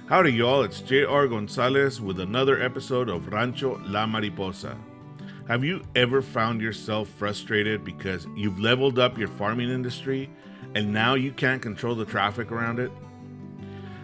Howdy, y'all. It's J.R. Gonzalez with another episode of Rancho La Mariposa. Have you ever found yourself frustrated because you've leveled up your farming industry and now you can't control the traffic around it?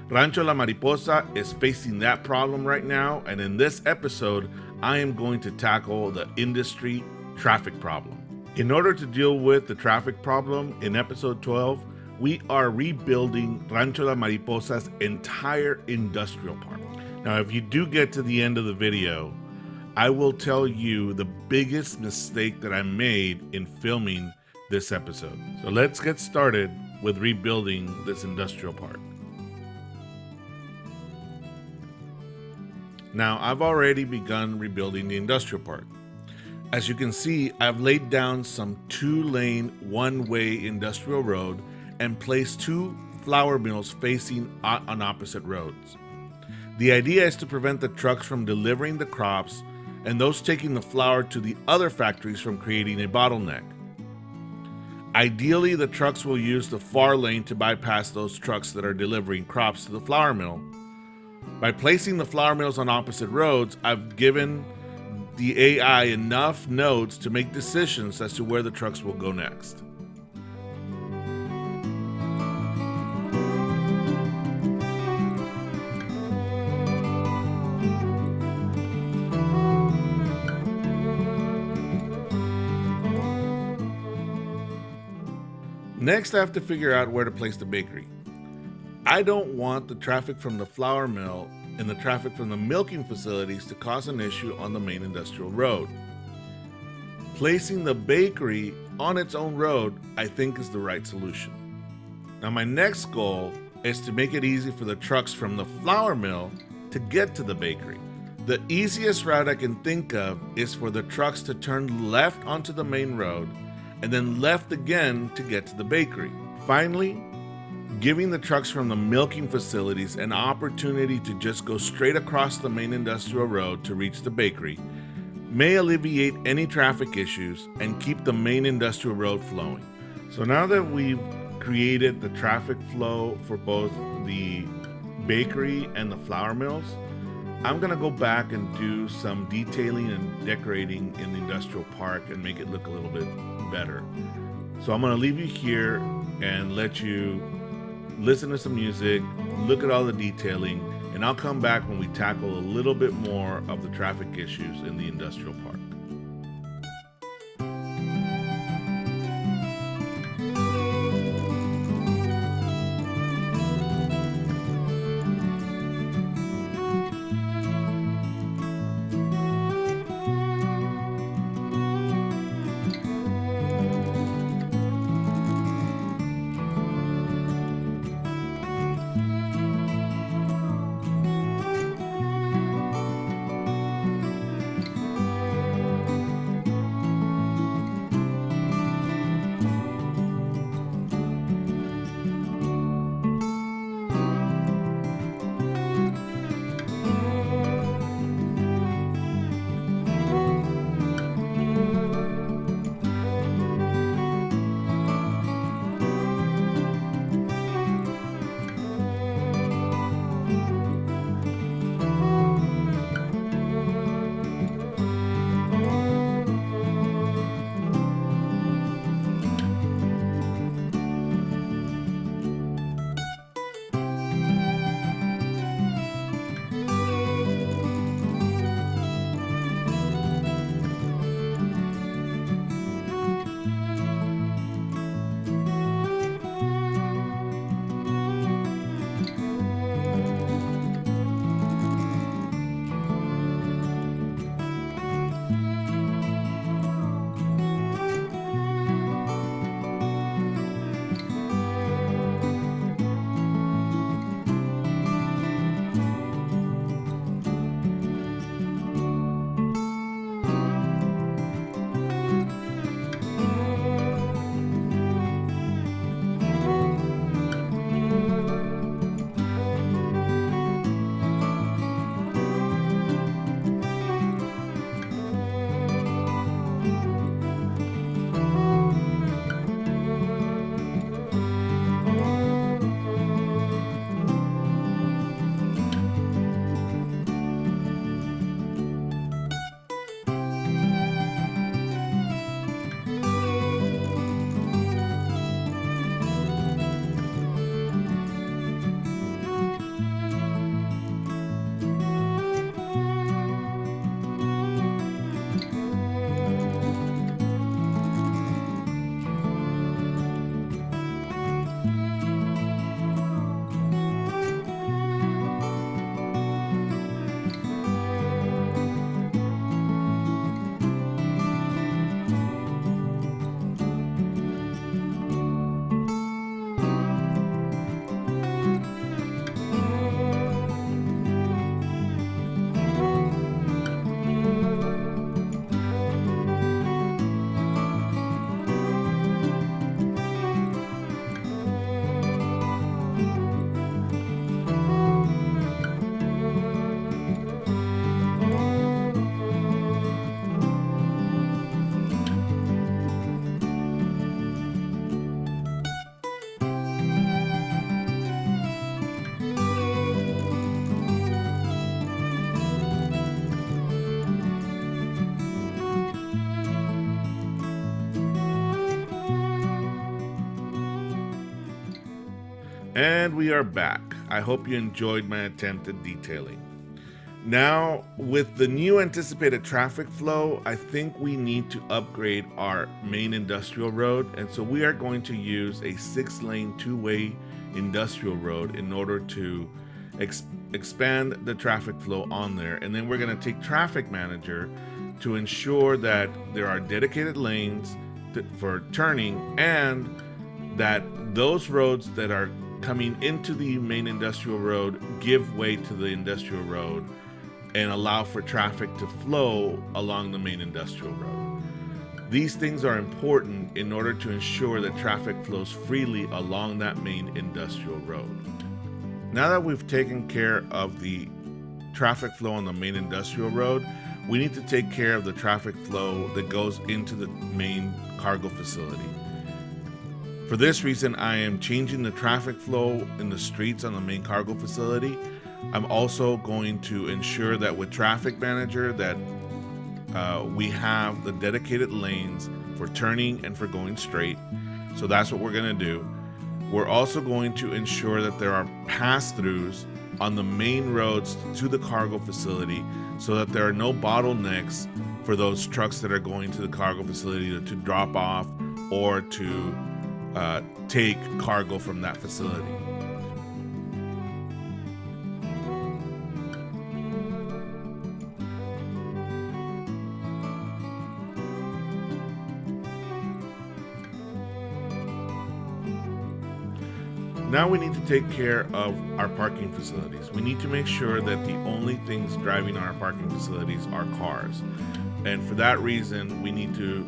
Rancho La Mariposa is facing that problem right now, and in this episode, I am going to tackle the industry traffic problem. In order to deal with the traffic problem, in episode 12, we are rebuilding Rancho La Mariposa's entire industrial park. Now, if you do get to the end of the video, I will tell you the biggest mistake that I made in filming this episode. So let's get started with rebuilding this industrial park. Now, I've already begun rebuilding the industrial park. As you can see, I've laid down some 2-lane, one-way industrial road and placed 2 flour mills facing on opposite roads. The idea is to prevent the trucks from delivering the crops and those taking the flour to the other factories from creating a bottleneck. Ideally, the trucks will use the far lane to bypass those trucks that are delivering crops to the flour mill. By placing the flour mills on opposite roads, I've given the AI enough nodes to make decisions as to where the trucks will go next. Next, I have to figure out where to place the bakery. I don't want the traffic from the flour mill and the traffic from the milking facilities to cause an issue on the main industrial road. Placing the bakery on its own road, I think, is the right solution. Now, my next goal is to make it easy for the trucks from the flour mill to get to the bakery. The easiest route I can think of is for the trucks to turn left onto the main road and then left again to get to the bakery. Finally, giving the trucks from the milking facilities an opportunity to just go straight across the main industrial road to reach the bakery may alleviate any traffic issues and keep the main industrial road flowing. So now that we've created the traffic flow for both the bakery and the flour mills, I'm gonna go back and do some detailing and decorating in the industrial park and make it look a little bit better. So I'm gonna leave you here and let you listen to some music, look at all the detailing, and I'll come back when we tackle a little bit more of the traffic issues in the industrial park. And we are back. I hope you enjoyed my attempt at detailing. Now, with the new anticipated traffic flow, I think we need to upgrade our main industrial road, and so we are going to use a 6-lane, 2-way industrial road in order to expand the traffic flow on there. And then we're going to take Traffic Manager to ensure that there are dedicated lanes for turning, and that those roads that are coming into the main industrial road give way to the industrial road and allow for traffic to flow along the main industrial road. These things are important in order to ensure that traffic flows freely along that main industrial road. Now that we've taken care of the traffic flow on the main industrial road, we need to take care of the traffic flow that goes into the main cargo facility. For this reason, I am changing the traffic flow in the streets on the main cargo facility. I'm also going to ensure that with Traffic Manager that we have the dedicated lanes for turning and for going straight. So that's what we're going to do. We're also going to ensure that there are pass-throughs on the main roads to the cargo facility so that there are no bottlenecks for those trucks that are going to the cargo facility to drop off or to take cargo from that facility. Now we need to take care of our parking facilities. We need to make sure that the only things driving our parking facilities are cars. And for that reason, we need to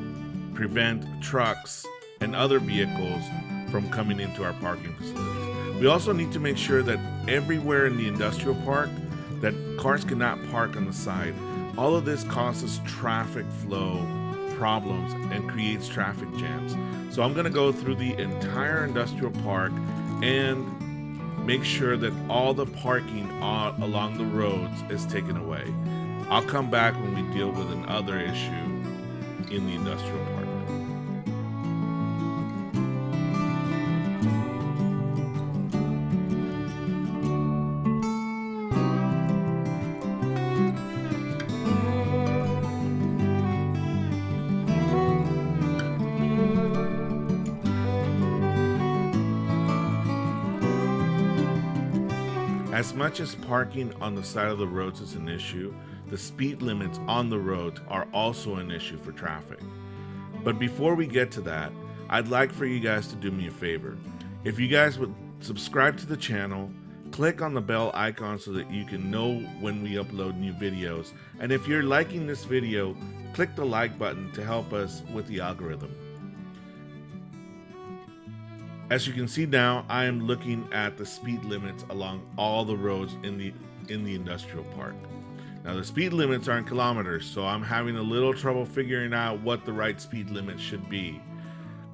prevent trucks and other vehicles from coming into our parking facilities. We also need to make sure that everywhere in the industrial park that cars cannot park on the side. All of this causes traffic flow problems and creates traffic jams. So I'm going to go through the entire industrial park and make sure that all the parking along the roads is taken away. I'll come back when we deal with another issue in the industrial park. As much as parking on the side of the roads is an issue, the speed limits on the roads are also an issue for traffic. But before we get to that, I'd like for you guys to do me a favor. If you guys would subscribe to the channel, click on the bell icon so that you can know when we upload new videos. And if you're liking this video, click the like button to help us with the algorithm. As you can see now, I am looking at the speed limits along all the roads in the industrial park. Now the speed limits are in kilometers, so I'm having a little trouble figuring out what the right speed limit should be.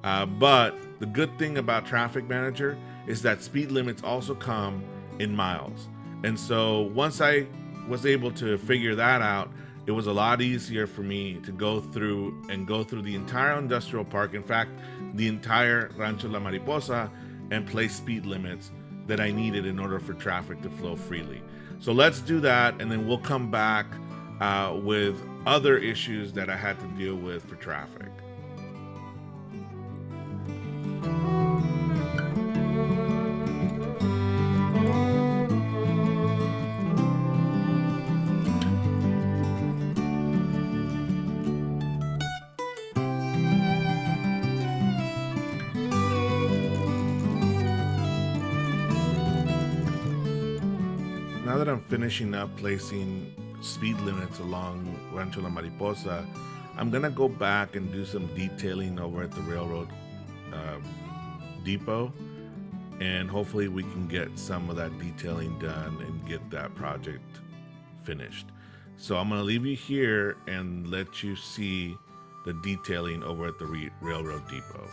But the good thing about Traffic Manager is that speed limits also come in miles. And so once I was able to figure that out, it was a lot easier for me to go through the entire industrial park, in fact, the entire Rancho La Mariposa, and place speed limits that I needed in order for traffic to flow freely. So let's do that, and then we'll come back with other issues that I had to deal with for traffic. Now that I'm finishing up placing speed limits along Rancho La Mariposa, I'm gonna go back and do some detailing over at the railroad depot, and hopefully we can get some of that detailing done and get that project finished. So I'm gonna leave you here and let you see the detailing over at the railroad depot.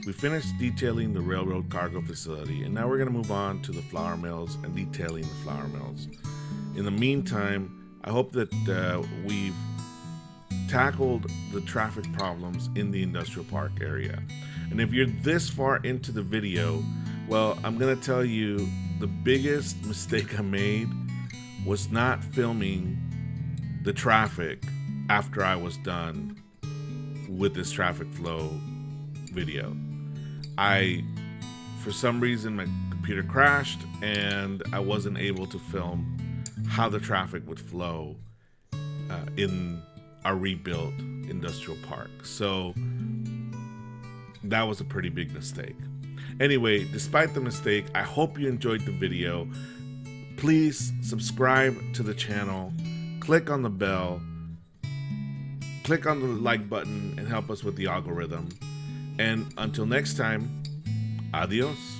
We finished detailing the railroad cargo facility, and now we're going to move on to the flour mills and detailing the flour mills. In the meantime, I hope that we've tackled the traffic problems in the industrial park area. And if you're this far into the video, well, I'm going to tell you the biggest mistake I made was not filming the traffic after I was done with this traffic flow video. For some reason, my computer crashed and I wasn't able to film how the traffic would flow in our rebuilt industrial park. So that was a pretty big mistake. Anyway, despite the mistake, I hope you enjoyed the video. Please subscribe to the channel, click on the bell, click on the like button, and help us with the algorithm. And until next time, adios.